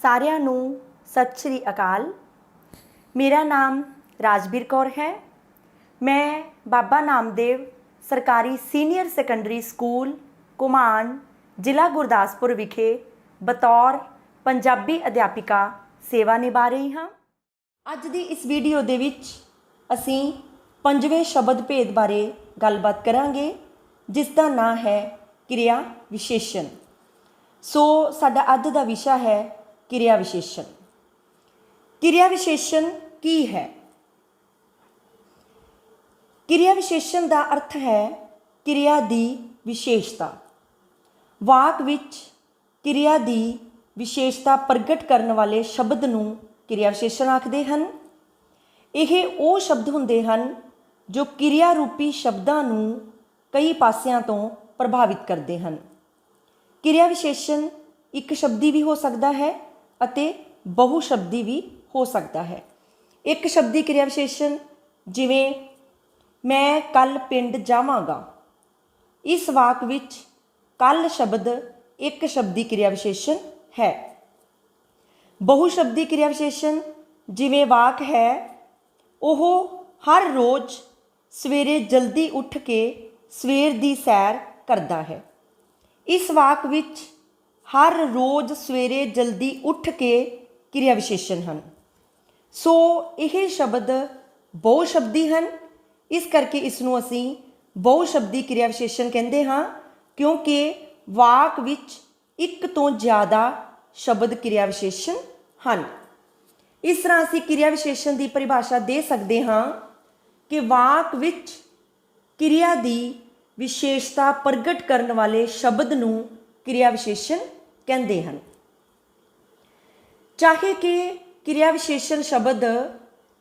ਸਾਰਿਆਂ ਨੂੰ ਸਤਿ ਸ਼੍ਰੀ ਅਕਾਲ। ਮੇਰਾ ਨਾਮ ਰਾਜਵੀਰ ਕੌਰ ਹੈ। ਮੈਂ ਬਾਬਾ ਨਾਮਦੇਵ ਸਰਕਾਰੀ ਸੀਨੀਅਰ ਸੈਕੰਡਰੀ ਸਕੂਲ ਘੁਮਾਣ ਜ਼ਿਲ੍ਹਾ ਗੁਰਦਾਸਪੁਰ ਵਿਖੇ ਬਤੌਰ ਪੰਜਾਬੀ ਅਧਿਆਪਿਕਾ ਸੇਵਾ ਨਿਭਾ ਰਹੀ ਹਾਂ। ਅੱਜ ਦੀ ਇਸ ਵੀਡੀਓ ਦੇ ਵਿੱਚ ਅਸੀਂ ਪੰਜਵੇਂ ਸ਼ਬਦ ਭੇਦ ਬਾਰੇ ਗੱਲਬਾਤ ਕਰਾਂਗੇ, ਜਿਸ ਦਾ ਨਾਂ ਹੈ ਕਿਰਿਆ ਵਿਸ਼ੇਸ਼ਣ। ਸੋ ਸਾਡਾ ਅੱਜ ਦਾ ਵਿਸ਼ਾ ਹੈ ਕਿਰਿਆ ਵਿਸ਼ੇਸ਼ਣ। ਕਿਰਿਆ ਵਿਸ਼ੇਸ਼ਣ ਕੀ ਹੈ? ਕਿਰਿਆ ਵਿਸ਼ੇਸ਼ਣ ਦਾ ਅਰਥ ਹੈ ਕਿਰਿਆ ਦੀ ਵਿਸ਼ੇਸ਼ਤਾ। ਵਾਕ ਵਿੱਚ ਕਿਰਿਆ ਦੀ ਵਿਸ਼ੇਸ਼ਤਾ ਪ੍ਰਗਟ ਕਰਨ ਵਾਲੇ ਸ਼ਬਦ ਨੂੰ ਕਿਰਿਆ ਵਿਸ਼ੇਸ਼ਣ ਆਖਦੇ ਹਨ। ਇਹ ਉਹ ਸ਼ਬਦ ਹੁੰਦੇ ਹਨ ਜੋ ਕਿਰਿਆ ਰੂਪੀ ਸ਼ਬਦਾਂ ਨੂੰ ਕਈ ਪਾਸਿਆਂ ਤੋਂ ਪ੍ਰਭਾਵਿਤ ਕਰਦੇ ਹਨ। ਕਿਰਿਆ ਵਿਸ਼ੇਸ਼ਣ ਇੱਕ ਸ਼ਬਦੀ ਵੀ ਹੋ ਸਕਦਾ ਹੈ ਅਤੇ ਬਹੁ ਸ਼ਬਦੀ ਵੀ ਹੋ ਸਕਦਾ ਹੈ। ਇੱਕ ਸ਼ਬਦੀ ਕਿਰਿਆ ਵਿਸ਼ੇਸ਼ਣ ਜਿਵੇਂ ਮੈਂ ਕੱਲ੍ਹ ਪਿੰਡ ਜਾਵਾਂਗਾ। ਇਸ ਵਾਕ ਵਿੱਚ ਕੱਲ੍ਹ ਸ਼ਬਦ ਇੱਕ ਸ਼ਬਦੀ ਕਿਰਿਆ ਵਿਸ਼ੇਸ਼ਣ ਹੈ। ਬਹੁ ਸ਼ਬਦੀ ਕਿਰਿਆ ਵਿਸ਼ੇਸ਼ਣ ਜਿਵੇਂ ਵਾਕ ਹੈ ਉਹ ਹਰ ਰੋਜ਼ ਸਵੇਰੇ ਜਲਦੀ ਉੱਠ ਕੇ ਸਵੇਰ ਦੀ ਸੈਰ ਕਰਦਾ ਹੈ। ਇਸ ਵਾਕ ਵਿੱਚ ਹਰ ਰੋਜ਼ ਸਵੇਰੇ ਜਲਦੀ ਉੱਠ ਕੇ ਕਿਰਿਆ ਵਿਸ਼ੇਸ਼ਣ ਹਨ। ਸੋ ਇਹ ਸ਼ਬਦ ਬਹੁ ਸ਼ਬਦੀ ਹਨ, ਇਸ ਕਰਕੇ ਇਸ ਨੂੰ ਅਸੀਂ ਬਹੁ ਸ਼ਬਦੀ ਕਿਰਿਆ ਵਿਸ਼ੇਸ਼ਣ ਕਹਿੰਦੇ ਹਾਂ, ਕਿਉਂਕਿ ਵਾਕ ਵਿੱਚ ਇੱਕ ਤੋਂ ਜ਼ਿਆਦਾ ਸ਼ਬਦ ਕਿਰਿਆ ਵਿਸ਼ੇਸ਼ਣ ਹਨ। ਇਸ ਤਰ੍ਹਾਂ ਅਸੀਂ ਕਿਰਿਆ ਵਿਸ਼ੇਸ਼ਣ ਦੀ ਪਰਿਭਾਸ਼ਾ ਦੇ ਸਕਦੇ ਹਾਂ ਕਿ ਵਾਕ ਵਿੱਚ ਕਿਰਿਆ ਦੀ ਵਿਸ਼ੇਸ਼ਤਾ ਪ੍ਰਗਟ ਕਰਨ ਵਾਲੇ ਸ਼ਬਦ ਨੂੰ ਕਿਰਿਆ ਵਿਸ਼ੇਸ਼ਣ ਕਹਿੰਦੇ ਹਨ। ਚਾਹੇ ਕਿ ਕਿਰਿਆ ਵਿਸ਼ੇਸ਼ਣ ਸ਼ਬਦ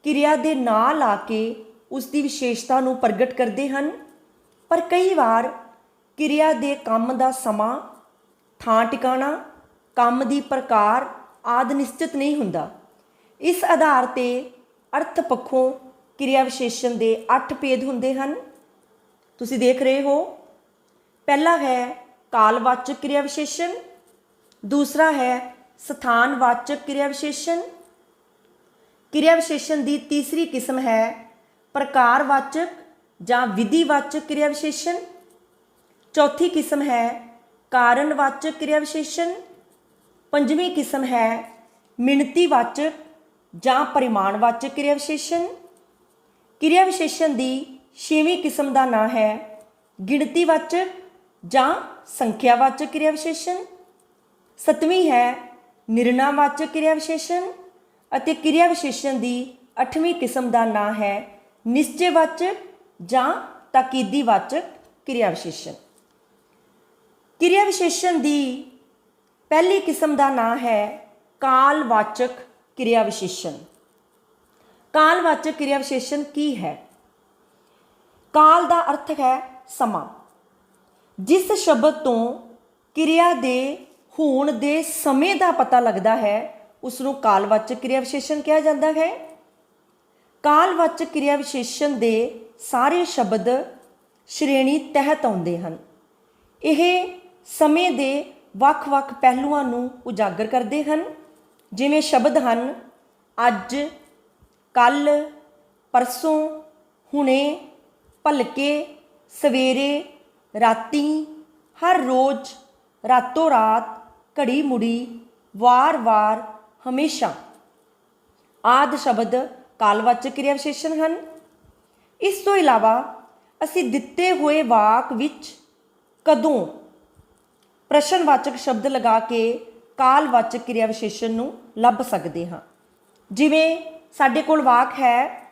ਕਿਰਿਆ ਦੇ ਨਾਂ ਲਾ ਕੇ ਉਸ ਦੀ ਵਿਸ਼ੇਸ਼ਤਾ ਨੂੰ ਪ੍ਰਗਟ ਕਰਦੇ ਹਨ, ਪਰ ਕਈ ਵਾਰ ਕਿਰਿਆ ਦੇ ਕੰਮ ਦਾ ਸਮਾਂ, ਥਾਂ ਟਿਕਾਣਾ, ਕੰਮ ਦੀ ਪ੍ਰਕਾਰ ਆਦਿ ਨਿਸ਼ਚਿਤ ਨਹੀਂ ਹੁੰਦਾ। ਇਸ ਆਧਾਰ 'ਤੇ ਅਰਥ ਪੱਖੋਂ ਕਿਰਿਆ ਵਿਸ਼ੇਸ਼ਣ ਦੇ 8 ਭੇਦ ਹੁੰਦੇ ਹਨ। ਤੁਸੀਂ ਦੇਖ ਰਹੇ ਹੋ, ਪਹਿਲਾ ਹੈ ਕਾਲਵਾਚਕ ਕਿਰਿਆ ਵਿਸ਼ੇਸ਼ਣ, ਦੂਸਰਾ ਹੈ ਸਥਾਨਵਾਚਕ ਕਿਰਿਆ ਵਿਸ਼ੇਸ਼ਣ। ਕਿਰਿਆ ਵਿਸ਼ੇਸ਼ਣ ਦੀ ਤੀਸਰੀ ਕਿਸਮ ਹੈ ਪ੍ਰਕਾਰਵਾਚਕ ਜਾਂ ਵਿਧੀਵਾਚਕ ਕਿਰਿਆ ਵਿਸ਼ੇਸ਼ਣ। ਚੌਥੀ ਕਿਸਮ ਹੈ ਕਾਰਨਵਾਚਕ ਕਿਰਿਆ ਵਿਸ਼ੇਸ਼ਣ। ਪੰਜਵੀਂ ਕਿਸਮ ਹੈ ਮਿਣਤੀਵਾਚਕ ਜਾਂ ਪਰਿਮਾਣਵਾਚਕ ਕਿਰਿਆ ਵਿਸ਼ੇਸ਼ਣ। ਕਿਰਿਆ ਵਿਸ਼ੇਸ਼ਣ ਦੀ ਛੇਵੀਂ ਕਿਸਮ ਦਾ ਨਾਂ ਹੈ ਗਿਣਤੀਵਾਚਕ ਜਾਂ ਸੰਖਿਆਵਾਚਕ ਕਿਰਿਆ ਵਿਸ਼ੇਸ਼ਣ। ਸੱਤਵੀਂ ਹੈ ਨਿਰਣਾਵਾਚਕ ਕਿਰਿਆ ਵਿਸ਼ੇਸ਼ਣ ਅਤੇ ਕਿਰਿਆ ਵਿਸ਼ੇਸ਼ਣ ਦੀ 8ਵੀਂ ਕਿਸਮ ਦਾ ਨਾਂ ਹੈ ਨਿਸ਼ਚੈਵਾਚਕ ਜਾਂ ਤਾਕੀਦੀਵਾਚਕ ਕਿਰਿਆ ਵਿਸ਼ੇਸ਼ਣ। ਕਿਰਿਆ ਵਿਸ਼ੇਸ਼ਣ ਦੀ ਪਹਿਲੀ ਕਿਸਮ ਦਾ ਨਾਂ ਹੈ ਕਾਲਵਾਚਕ ਕਿਰਿਆ ਵਿਸ਼ੇਸ਼ਣ। ਕਾਲਵਾਚਕ ਕਿਰਿਆ ਵਿਸ਼ੇਸ਼ਣ ਕੀ ਹੈ? ਕਾਲ ਦਾ ਅਰਥ ਹੈ ਸਮਾਂ। ਜਿਸ ਸ਼ਬਦ ਤੋਂ ਕਿਰਿਆ ਦੇ ਹੋਣ ਦੇ ਸਮੇਂ ਦਾ ਪਤਾ ਲੱਗਦਾ ਹੈ ਉਸ ਨੂੰ ਕਾਲਵਾਚਕ ਕਿਰਿਆ ਵਿਸ਼ੇਸ਼ਣ ਕਿਹਾ ਜਾਂਦਾ ਹੈ। ਕਾਲਵਾਚਕ ਕਿਰਿਆ ਵਿਸ਼ੇਸ਼ਣ ਦੇ ਸਾਰੇ ਸ਼ਬਦ ਸ਼੍ਰੇਣੀ ਤਹਿਤ ਆਉਂਦੇ ਹਨ। ਇਹ ਸਮੇਂ ਦੇ ਵੱਖ-ਵੱਖ ਪਹਿਲੂਆਂ ਨੂੰ ਉਜਾਗਰ ਕਰਦੇ ਹਨ, ਜਿਵੇਂ ਸ਼ਬਦ ਹਨ ਅੱਜ, ਕੱਲ੍ਹ, ਪਰਸੋਂ, ਹੁਣੇ, ਭਲਕੇ, ਸਵੇਰੇ, ਰਾਤੀ, ਹਰ ਰੋਜ਼, ਰਾਤੋਂ ਰਾਤ, ਘੜੀ ਮੁੜੀ, ਵਾਰ-ਵਾਰ, ਹਮੇਸ਼ਾ ਆਦਿ ਸ਼ਬਦ ਕਾਲਵਾਚਕ ਕਿਰਿਆ ਵਿਸ਼ੇਸ਼ਣ ਹਨ। ਇਸ ਤੋਂ ਇਲਾਵਾ ਅਸੀਂ ਦਿੱਤੇ ਹੋਏ ਵਾਕ ਵਿੱਚ ਕਦੋਂ ਪ੍ਰਸ਼ਨਵਾਚਕ ਸ਼ਬਦ ਲਗਾ ਕੇ ਕਾਲਵਾਚਕ ਕਿਰਿਆ ਵਿਸ਼ੇਸ਼ਣ ਨੂੰ ਲੱਭ ਸਕਦੇ ਹਾਂ। ਜਿਵੇਂ ਸਾਡੇ ਕੋਲ ਵਾਕ ਹੈ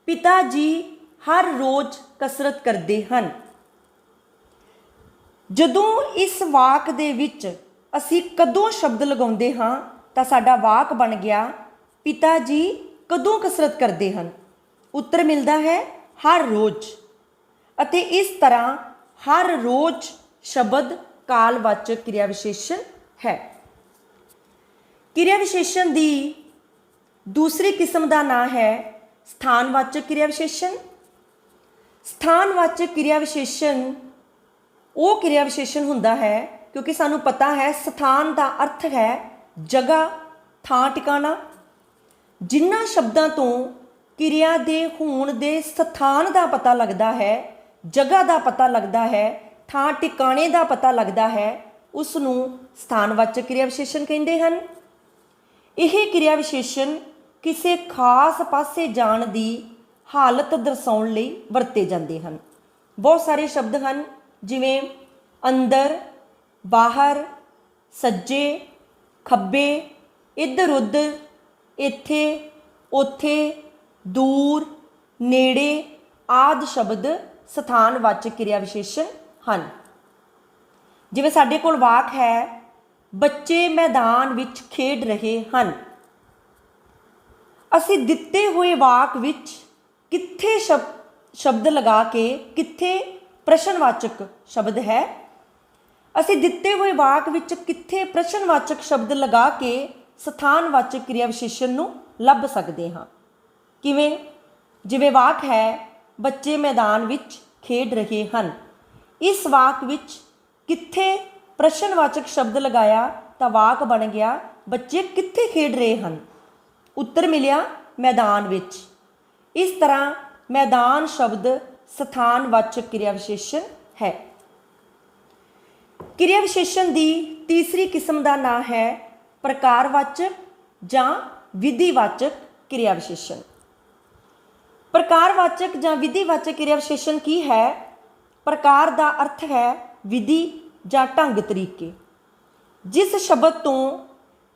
ਪਿਤਾ ਜੀ ਹਰ ਰੋਜ਼ ਕਸਰਤ ਕਰਦੇ ਹਨ। ਜਦੋਂ ਇਸ ਵਾਕ ਦੇ ਵਿੱਚ ਅਸੀਂ ਕਦੋਂ ਸ਼ਬਦ ਲਗਾਉਂਦੇ ਹਾਂ ਤਾਂ ਸਾਡਾ ਵਾਕ ਬਣ ਗਿਆ ਪਿਤਾ ਜੀ ਕਦੋਂ ਕਸਰਤ ਕਰਦੇ ਹਨ। ਉੱਤਰ ਮਿਲਦਾ ਹੈ ਹਰ ਰੋਜ਼, ਅਤੇ ਇਸ ਤਰ੍ਹਾਂ ਹਰ ਰੋਜ਼ ਸ਼ਬਦ ਕਾਲਵਾਚਕ ਕਿਰਿਆ ਵਿਸ਼ੇਸ਼ਣ ਹੈ। ਕਿਰਿਆ ਵਿਸ਼ੇਸ਼ਣ ਦੀ ਦੂਸਰੀ ਕਿਸਮ ਦਾ ਨਾਂ ਹੈ ਸਥਾਨਵਾਚਕ ਕਿਰਿਆ ਵਿਸ਼ੇਸ਼ਣ। ਸਥਾਨਵਾਚਕ ਕਿਰਿਆ ਵਿਸ਼ੇਸ਼ਣ ਉਹ ਕਿਰਿਆ ਵਿਸ਼ੇਸ਼ਣ ਹੁੰਦਾ ਹੈ, ਕਿਉਂਕਿ ਸਾਨੂੰ ਪਤਾ ਹੈ ਸਥਾਨ ਦਾ ਅਰਥ ਹੈ ਜਗ੍ਹਾ ਥਾਂ ਟਿਕਾਣਾ। ਜਿਨ੍ਹਾਂ ਸ਼ਬਦਾਂ ਤੋਂ ਕਿਰਿਆ ਦੇ ਹੋਣ ਦੇ ਸਥਾਨ ਦਾ ਪਤਾ ਲੱਗਦਾ ਹੈ, ਜਗ੍ਹਾ ਦਾ ਪਤਾ ਲੱਗਦਾ ਹੈ, ਥਾਂ ਟਿਕਾਣੇ ਦਾ ਪਤਾ ਲੱਗਦਾ ਹੈ, ਉਸ ਨੂੰ ਸਥਾਨਵਾਚਕ ਕਿਰਿਆ ਵਿਸ਼ੇਸ਼ਣ ਕਹਿੰਦੇ ਹਨ। ਇਹ ਕਿਰਿਆ ਵਿਸ਼ੇਸ਼ਣ ਕਿਸੇ ਖਾਸ ਪਾਸੇ ਜਾਣ ਦੀ ਹਾਲਤ ਦਰਸਾਉਣ ਲਈ ਵਰਤੇ ਜਾਂਦੇ ਹਨ। ਬਹੁਤ ਸਾਰੇ ਸ਼ਬਦ ਹਨ, ਜਿਵੇਂ ਅੰਦਰ, ਬਾਹਰ, ਸੱਜੇ, ਖੱਬੇ, ਇੱਧਰ ਉੱਧਰ, ਇੱਥੇ, ਉੱਥੇ, ਦੂਰ, ਨੇੜੇ ਆਦਿ ਸ਼ਬਦ ਸਥਾਨਵਾਚਕ ਕਿਰਿਆ ਵਿਸ਼ੇਸ਼ਣ ਹਨ। ਜਿਵੇਂ ਸਾਡੇ ਕੋਲ ਵਾਕ ਹੈ, ਬੱਚੇ ਮੈਦਾਨ ਵਿੱਚ ਖੇਡ ਰਹੇ ਹਨ। ਅਸੀਂ ਦਿੱਤੇ ਹੋਏ ਵਾਕ ਵਿੱਚ ਕਿੱਥੇ ਸ਼ਬਦ ਲਗਾ ਕੇ, ਕਿੱਥੇ ਪ੍ਰਸ਼ਨਵਾਚਕ ਸ਼ਬਦ ਹੈ, ਅਸੀਂ ਦਿੱਤੇ ਹੋਏ ਵਾਕ ਵਿੱਚ ਕਿੱਥੇ ਪ੍ਰਸ਼ਨਵਾਚਕ ਸ਼ਬਦ ਲਗਾ ਕੇ ਸਥਾਨਵਾਚਕ ਕਿਰਿਆ ਵਿਸ਼ੇਸ਼ਣ ਨੂੰ ਲੱਭ ਸਕਦੇ ਹਾਂ। ਕਿਵੇਂ? ਜਿਵੇਂ ਵਾਕ ਹੈ, ਬੱਚੇ ਮੈਦਾਨ ਵਿੱਚ ਖੇਡ ਰਹੇ ਹਨ। ਇਸ ਵਾਕ ਵਿੱਚ ਕਿੱਥੇ ਪ੍ਰਸ਼ਨਵਾਚਕ ਸ਼ਬਦ ਲਗਾਇਆ ਤਾਂ ਵਾਕ ਬਣ ਗਿਆ ਬੱਚੇ ਕਿੱਥੇ ਖੇਡ ਰਹੇ ਹਨ। ਉੱਤਰ ਮਿਲਿਆ ਮੈਦਾਨ ਵਿੱਚ। ਇਸ ਤਰ੍ਹਾਂ ਮੈਦਾਨ ਸ਼ਬਦ ਸਥਾਨਵਾਚਕ ਕਿਰਿਆ ਵਿਸ਼ੇਸ਼ਣ ਹੈ। ਕਿਰਿਆ ਵਿਸ਼ੇਸ਼ਣ ਦੀ ਤੀਸਰੀ ਕਿਸਮ ਦਾ ਨਾਂ ਹੈ ਪ੍ਰਕਾਰਵਾਚਕ ਜਾਂ ਵਿਧੀਵਾਚਕ ਕਿਰਿਆ ਵਿਸ਼ੇਸ਼ਣ। ਪ੍ਰਕਾਰਵਾਚਕ ਜਾਂ ਵਿਧੀਵਾਚਕ ਕਿਰਿਆ ਵਿਸ਼ੇਸ਼ਣ ਕੀ ਹੈ? ਪ੍ਰਕਾਰ ਦਾ ਅਰਥ ਹੈ ਵਿਧੀ ਜਾਂ ਢੰਗ ਤਰੀਕੇ। ਜਿਸ ਸ਼ਬਦ ਤੋਂ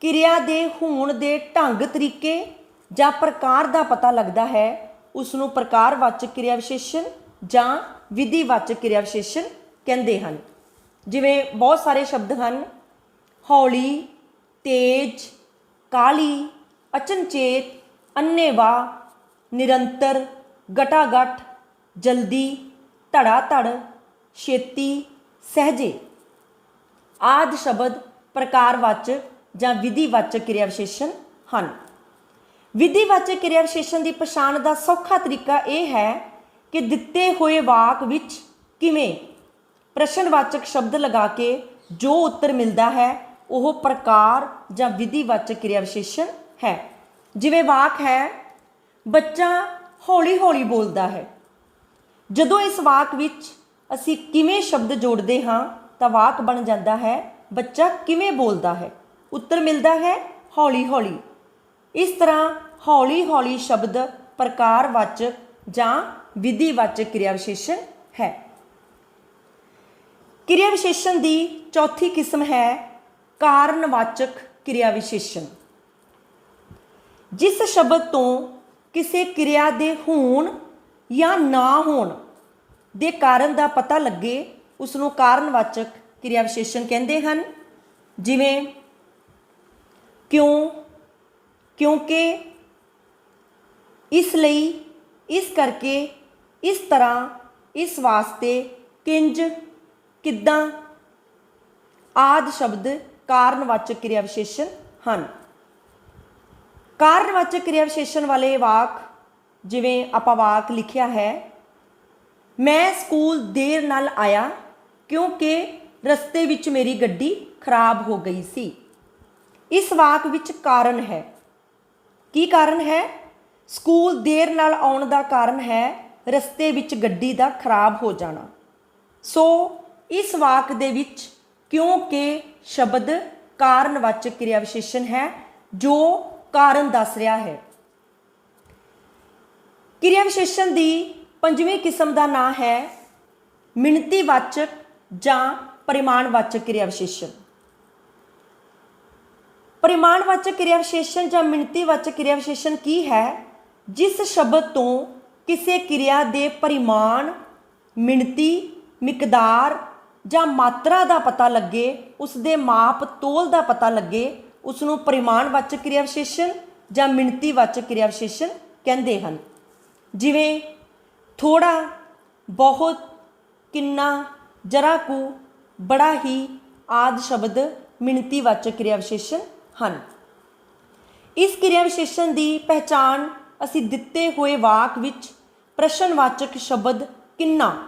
ਕਿਰਿਆ ਦੇ ਹੋਣ ਦੇ ਢੰਗ ਤਰੀਕੇ ਜਾਂ ਪ੍ਰਕਾਰ ਦਾ ਪਤਾ ਲੱਗਦਾ ਹੈ, ਉਸ ਨੂੰ ਪ੍ਰਕਾਰਵਾਚਕ ਕਿਰਿਆ ਵਿਸ਼ੇਸ਼ਣ ਜਾਂ ਵਿਧੀਵਾਚਕ ਕਿਰਿਆ ਵਿਸ਼ੇਸ਼ਣ ਕਹਿੰਦੇ ਹਨ। ਜਿਵੇਂ ਬਹੁਤ ਸਾਰੇ ਸ਼ਬਦ ਹਨ, ਹੌਲੀ, ਤੇਜ਼, ਕਾਲੀ, ਅਚਨਚੇਤ, ਅੰਨ੍ਹੇਵਾਹ, ਨਿਰੰਤਰ, ਗਟਾਗਟ, ਜਲਦੀ, ਧੜਾ ਧੜ, ਛੇਤੀ, ਸਹਿਜੇ ਆਦਿ ਸ਼ਬਦ ਪ੍ਰਕਾਰਵਾਚਕ ਜਾਂ ਵਿਧੀਵਾਚਕ ਕਿਰਿਆ ਵਿਸ਼ੇਸ਼ਣ ਹਨ। ਵਿਧੀਵਾਚਕ ਕਿਰਿਆ ਵਿਸ਼ੇਸ਼ਣ ਦੀ ਪਛਾਣ ਦਾ ਸੌਖਾ ਤਰੀਕਾ ਇਹ ਹੈ ਕਿ ਦਿੱਤੇ ਹੋਏ ਵਾਕ ਵਿੱਚ ਕਿਵੇਂ ਪ੍ਰਸ਼ਨਵਾਚਕ ਸ਼ਬਦ ਲਗਾ ਕੇ ਜੋ ਉੱਤਰ ਮਿਲਦਾ ਹੈ ਉਹ ਪ੍ਰਕਾਰ ਜਾਂ ਵਿਧੀਵਾਚਕ ਕਿਰਿਆ ਵਿਸ਼ੇਸ਼ਣ ਹੈ। ਜਿਵੇਂ ਵਾਕ ਹੈ, ਬੱਚਾ ਹੌਲੀ ਹੌਲੀ ਬੋਲਦਾ ਹੈ। ਜਦੋਂ ਇਸ ਵਾਕ ਵਿੱਚ ਅਸੀਂ ਕਿਵੇਂ ਸ਼ਬਦ ਜੋੜਦੇ ਹਾਂ ਤਾਂ ਵਾਕ ਬਣ ਜਾਂਦਾ ਹੈ ਬੱਚਾ ਕਿਵੇਂ ਬੋਲਦਾ ਹੈ। ਉੱਤਰ ਮਿਲਦਾ ਹੈ ਹੌਲੀ ਹੌਲੀ। ਇਸ ਤਰ੍ਹਾਂ ਹੌਲੀ ਹੌਲੀ ਸ਼ਬਦ ਪ੍ਰਕਾਰਵਾਚਕ ਜਾਂ ਵਿਧੀਵਾਚਕ ਕਿਰਿਆ ਵਿਸ਼ੇਸ਼ਣ ਹੈ। ਕਿਰਿਆ ਵਿਸ਼ੇਸ਼ਣ ਦੀ ਚੌਥੀ ਕਿਸਮ ਹੈ ਕਾਰਨਵਾਚਕ ਕਿਰਿਆ ਵਿਸ਼ੇਸ਼ਣ। ਜਿਸ ਸ਼ਬਦ ਤੋਂ ਕਿਸੇ ਕਿਰਿਆ ਦੇ ਹੋਣ ਜਾਂ ਨਾ ਹੋਣ ਦੇ ਕਾਰਨ ਦਾ ਪਤਾ ਲੱਗੇ, ਉਸ ਨੂੰ ਕਾਰਨਵਾਚਕ ਕਿਰਿਆ ਵਿਸ਼ੇਸ਼ਣ ਕਹਿੰਦੇ ਹਨ। ਜਿਵੇਂ ਕਿਉਂ, ਕਿਉਂਕਿ, ਇਸ ਲਈ, ਇਸ ਕਰਕੇ, ਇਸ ਤਰ੍ਹਾਂ, ਇਸ ਵਾਸਤੇ, ਕਿੰਜ, ਕਿੱਦਾਂ ਆਦਿ ਸ਼ਬਦ ਕਾਰਨਵਾਚਕ ਕਿਰਿਆ ਵਿਸ਼ੇਸ਼ਣ ਹਨ। ਕਾਰਨਵਾਚਕ ਕਿਰਿਆ ਵਿਸ਼ੇਸ਼ਣ ਵਾਲੇ ਵਾਕ, ਜਿਵੇਂ ਆਪਾਂ ਵਾਕ ਲਿਖਿਆ ਹੈ, ਮੈਂ ਸਕੂਲ ਦੇਰ ਨਾਲ ਆਇਆ ਕਿਉਂਕਿ ਰਸਤੇ ਵਿੱਚ ਮੇਰੀ ਗੱਡੀ ਖਰਾਬ ਹੋ ਗਈ ਸੀ। ਇਸ ਵਾਕ ਵਿੱਚ ਕਾਰਨ ਹੈ। ਕੀ ਕਾਰਨ ਹੈ? ਸਕੂਲ ਦੇਰ ਨਾਲ ਆਉਣ ਦਾ ਕਾਰਨ ਹੈ ਰਸਤੇ ਵਿੱਚ ਗੱਡੀ ਦਾ ਖਰਾਬ ਹੋ ਜਾਣਾ। ਸੋ ਇਸ ਵਾਕ ਦੇ ਵਿੱਚ ਕਿਉਂਕਿ ਸ਼ਬਦ ਕਾਰਨਵਾਚਕ ਕਿਰਿਆ ਵਿਸ਼ੇਸ਼ਣ ਹੈ ਜੋ ਕਾਰਨ ਦੱਸ ਰਿਹਾ ਹੈ। ਕਿਰਿਆ ਵਿਸ਼ੇਸ਼ਣ ਦੀ ਪੰਜਵੀਂ ਕਿਸਮ ਦਾ ਨਾਂ ਹੈ ਮਿਣਤੀਵਾਚਕ ਜਾਂ ਪਰਿਮਾਣਵਾਚਕ ਕਿਰਿਆ ਵਿਸ਼ੇਸ਼ਣ। ਪਰਿਮਾਣਵਾਚਕ ਕਿਰਿਆ ਵਿਸ਼ੇਸ਼ਣ ਜਾਂ ਮਿਣਤੀਵਾਚਕ ਕਿਰਿਆ ਵਿਸ਼ੇਸ਼ਣ ਕੀ ਹੈ? ਜਿਸ ਸ਼ਬਦ ਤੋਂ ਕਿਸੇ ਕਿਰਿਆ ਦੇ ਪਰਿਮਾਣ, ਮਿਣਤੀ, ਮਿਕਦਾਰ ਜਾਂ ਮਾਤਰਾ ਦਾ ਪਤਾ ਲੱਗੇ, ਉਸ ਦੇ ਮਾਪ ਤੋਲ ਦਾ ਪਤਾ ਲੱਗੇ, ਉਸ ਨੂੰ ਪਰਿਮਾਣਵਾਚਕ ਕਿਰਿਆ ਵਿਸ਼ੇਸ਼ਣ ਜਾਂ ਮਿਣਤੀਵਾਚਕ ਕਿਰਿਆ ਵਿਸ਼ੇਸ਼ਣ ਕਹਿੰਦੇ ਹਨ। ਜਿਵੇਂ ਥੋੜਾ, ਬਹੁਤ, ਕਿੰਨਾ, ਜਰਾ ਕੁ, ਬੜਾ ਹੀ ਆਦਿ ਸ਼ਬਦ ਮਿਣਤੀਵਾਚਕ ਕਿਰਿਆ ਵਿਸ਼ੇਸ਼ਣ ਹਨ। ਇਸ ਕਿਰਿਆ ਵਿਸ਼ੇਸ਼ਣ ਦੀ ਪਹਿਚਾਣ ਅਸੀਂ ਦਿੱਤੇ ਹੋਏ ਵਾਕ ਵਿੱਚ ਪ੍ਰਸ਼ਨਵਾਚਕ ਸ਼ਬਦ ਕਿੰਨਾ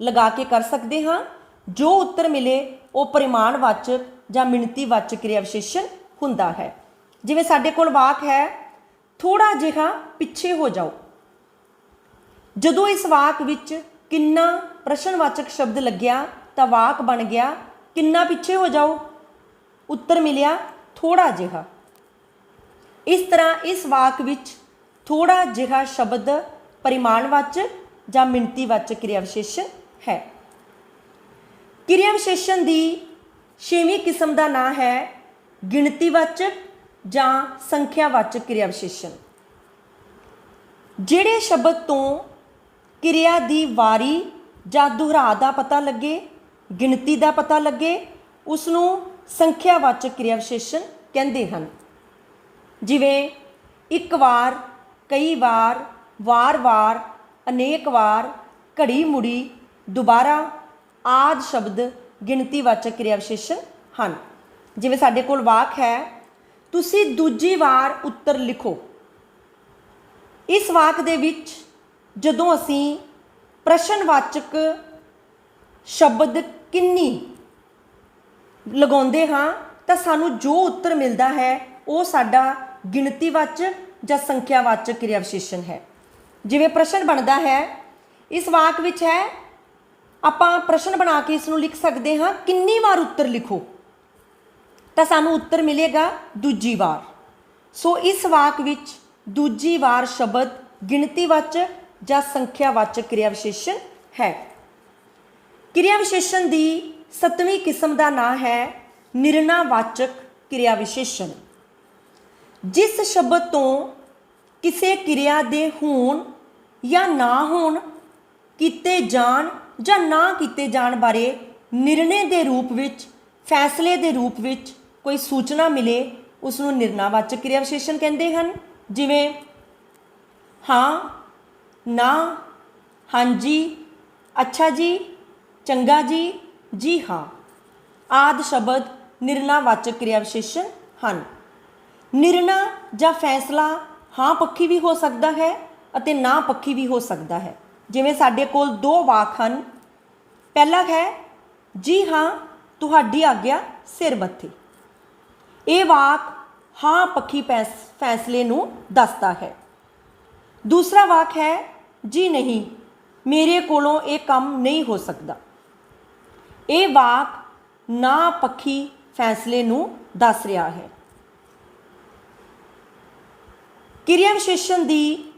ਲਗਾ ਕੇ ਕਰ ਸਕਦੇ ਹਾਂ। ਜੋ ਉੱਤਰ ਮਿਲੇ ਉਹ ਪਰਿਮਾਣਵਾਚਕ ਜਾਂ ਮਿਣਤੀਵਾਚਕ ਕਿਰਿਆ ਵਿਸ਼ੇਸ਼ਣ ਹੁੰਦਾ ਹੈ। ਜਿਵੇਂ ਸਾਡੇ ਕੋਲ ਵਾਕ ਹੈ ਥੋੜਾ ਜਿਹਾ ਪਿੱਛੇ ਹੋ ਜਾਓ। ਜਦੋਂ ਇਸ ਵਾਕ ਵਿੱਚ ਕਿੰਨਾ ਪ੍ਰਸ਼ਨਵਾਚਕ ਸ਼ਬਦ ਲੱਗਿਆ ਤਾਂ ਵਾਕ ਬਣ ਗਿਆ ਕਿੰਨਾ ਪਿੱਛੇ ਹੋ ਜਾਓ। ਉੱਤਰ ਮਿਲਿਆ ਥੋੜਾ ਜਿਹਾ। ਇਸ ਤਰ੍ਹਾਂ ਇਸ ਵਾਕ ਵਿੱਚ ਥੋੜਾ ਜਿਹਾ ਸ਼ਬਦ ਪਰਿਮਾਣਵਾਚਕ ਜਾਂ ਮਿਣਤੀਵਾਚਕ ਕਿਰਿਆ ਵਿਸ਼ੇਸ਼ਣ ਹੈ। ਕਿਰਿਆ ਵਿਸ਼ੇਸ਼ਣ ਦੀ 6ਵੀਂ ਕਿਸਮ ਦਾ ਨਾਂ ਹੈ ਗਿਣਤੀਵਾਚਕ ਜਾਂ ਸੰਖਿਆਵਾਚਕ ਕਿਰਿਆ ਵਿਸ਼ੇਸ਼ਣ। ਜਿਹੜੇ ਸ਼ਬਦ ਤੋਂ ਕਿਰਿਆ ਦੀ ਵਾਰੀ ਜਾਂ ਦੁਹਰਾ ਦਾ ਪਤਾ ਲੱਗੇ, ਗਿਣਤੀ ਦਾ ਪਤਾ ਲੱਗੇ, ਉਸ ਨੂੰ ਸੰਖਿਆਵਾਚਕ ਕਿਰਿਆ ਵਿਸ਼ੇਸ਼ਣ ਕਹਿੰਦੇ ਹਨ। ਜਿਵੇਂ ਇੱਕ ਵਾਰ, ਕਈ ਵਾਰ, ਵਾਰ-ਵਾਰ, ਅਨੇਕ ਵਾਰ, ਘੜੀ ਮੁੜੀ, ਦੁਬਾਰਾ ਆਦਿ ਸ਼ਬਦ ਗਿਣਤੀਵਾਚਕ ਕਿਰਿਆ ਵਿਸ਼ੇਸ਼ਣ ਹਨ। ਜਿਵੇਂ ਸਾਡੇ ਕੋਲ ਵਾਕ ਹੈ ਤੁਸੀਂ ਦੂਜੀ ਵਾਰ ਉੱਤਰ ਲਿਖੋ। ਇਸ ਵਾਕ ਦੇ ਵਿੱਚ ਜਦੋਂ ਅਸੀਂ ਪ੍ਰਸ਼ਨਵਾਚਕ ਸ਼ਬਦ ਕਿੰਨੀ ਲਗਾਉਂਦੇ ਹਾਂ ਤਾਂ ਸਾਨੂੰ ਜੋ ਉੱਤਰ ਮਿਲਦਾ ਹੈ ਉਹ ਸਾਡਾ ਗਿਣਤੀਵਾਚਕ ਜਾਂ ਸੰਖਿਆਵਾਚਕ ਕਿਰਿਆ ਵਿਸ਼ੇਸ਼ਣ ਹੈ। ਜਿਵੇਂ ਪ੍ਰਸ਼ਨ ਬਣਦਾ ਹੈ, ਇਸ ਵਾਕ ਵਿੱਚ ਹੈ ਆਪਾਂ ਪ੍ਰਸ਼ਨ ਬਣਾ ਕੇ ਇਸ ਨੂੰ ਲਿਖ ਸਕਦੇ ਹਾਂ ਕਿੰਨੀ ਵਾਰ ਉੱਤਰ ਲਿਖੋ, ਤਾਂ ਸਾਨੂੰ ਉੱਤਰ ਮਿਲੇਗਾ ਦੂਜੀ ਵਾਰ। ਸੋ ਇਸ ਵਾਕ ਵਿੱਚ ਦੂਜੀ ਵਾਰ ਸ਼ਬਦ ਗਿਣਤੀਵਾਚਕ ਜਾਂ ਸੰਖਿਆਵਾਚਕ ਕਿਰਿਆ ਵਿਸ਼ੇਸ਼ਣ ਹੈ। ਕਿਰਿਆ ਵਿਸ਼ੇਸ਼ਣ ਦੀ 7ਵੀਂ ਕਿਸਮ ਦਾ ਨਾਂ ਹੈ ਨਿਰਣਾਵਾਚਕ ਕਿਰਿਆ ਵਿਸ਼ੇਸ਼ਣ। ਜਿਸ ਸ਼ਬਦ ਤੋਂ ਕਿਸੇ ਕਿਰਿਆ ਦੇ ਹੋਣ ਜਾਂ ਨਾ ਹੋਣ, ਕੀਤੇ ਜਾਣ ਜਾਂ ਨਾ ਕੀਤੇ ਜਾਣ ਬਾਰੇ ਨਿਰਣੇ ਦੇ ਰੂਪ ਵਿੱਚ, ਫੈਸਲੇ ਦੇ ਰੂਪ ਵਿੱਚ ਕੋਈ ਸੂਚਨਾ ਮਿਲੇ, ਉਸ ਨੂੰ ਨਿਰਣਾਵਾਚਕ ਕਿਰਿਆ ਵਿਸ਼ੇਸ਼ਣ ਕਹਿੰਦੇ ਹਨ। ਜਿਵੇਂ ਹਾਂ, ਨਾ, ਹਾਂਜੀ, ਅੱਛਾ ਜੀ, ਚੰਗਾ ਜੀ, ਜੀ ਹਾਂ ਆਦਿ ਸ਼ਬਦ ਨਿਰਣਾਵਾਚਕ ਕਿਰਿਆ ਵਿਸ਼ੇਸ਼ਣ ਹਨ। ਨਿਰਣਾ ਜਾਂ ਫੈਸਲਾ ਹਾਂ ਪੱਖੀ ਵੀ ਹੋ ਸਕਦਾ ਹੈ ਅਤੇ ਨਾ ਪੱਖੀ ਵੀ ਹੋ ਸਕਦਾ ਹੈ। ਜਿਵੇਂ ਸਾਡੇ ਕੋਲ ਦੋ ਵਾਕ ਹਨ। ਪਹਿਲਾ ਹੈ ਜੀ ਹਾਂ ਤੁਹਾਡੀ ਆਗਿਆ ਸਿਰ ਮੱਥੇ। ਇਹ ਵਾਕ ਹਾਂ ਪੱਖੀ ਫੈਸਲੇ ਨੂੰ ਦੱਸਦਾ ਹੈ। ਦੂਸਰਾ ਵਾਕ ਹੈ ਜੀ ਨਹੀਂ, ਮੇਰੇ ਕੋਲੋਂ ਇਹ ਕੰਮ ਨਹੀਂ ਹੋ ਸਕਦਾ। ਇਹ ਵਾਕ ਨਾ ਪੱਖੀ ਫੈਸਲੇ ਨੂੰ ਦੱਸ ਰਿਹਾ ਹੈ। ਕਿਰਿਆ ਵਿਸ਼ੇਸ਼ਣ ਦੀ